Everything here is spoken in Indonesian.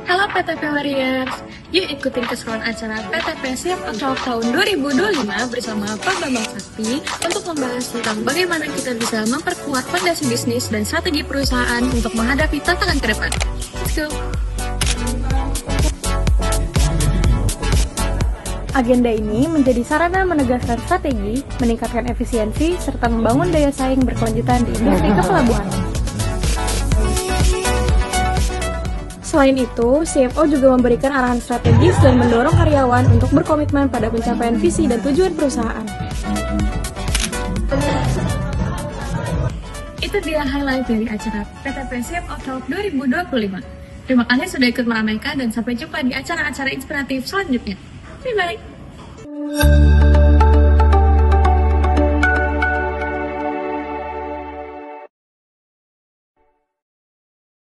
Halo PTP Warriors, yuk ikutin keseruan acara PTP Siap Talk tahun 2025 bersama Pak Bambang Sakti untuk membahas tentang bagaimana kita bisa memperkuat fondasi bisnis dan strategi perusahaan untuk menghadapi tantangan ke depan. Let's go! Agenda ini menjadi sarana menegaskan strategi, meningkatkan efisiensi, serta membangun daya saing berkelanjutan di industri kepelabuhanan. Selain itu, CFO juga memberikan arahan strategis dan mendorong karyawan untuk berkomitmen pada pencapaian visi dan tujuan perusahaan. Itu dia highlight dari acara PTP Siap Talk 2025. Terima kasih sudah ikut meramaikan dan sampai jumpa di acara-acara inspiratif selanjutnya. Bye-bye!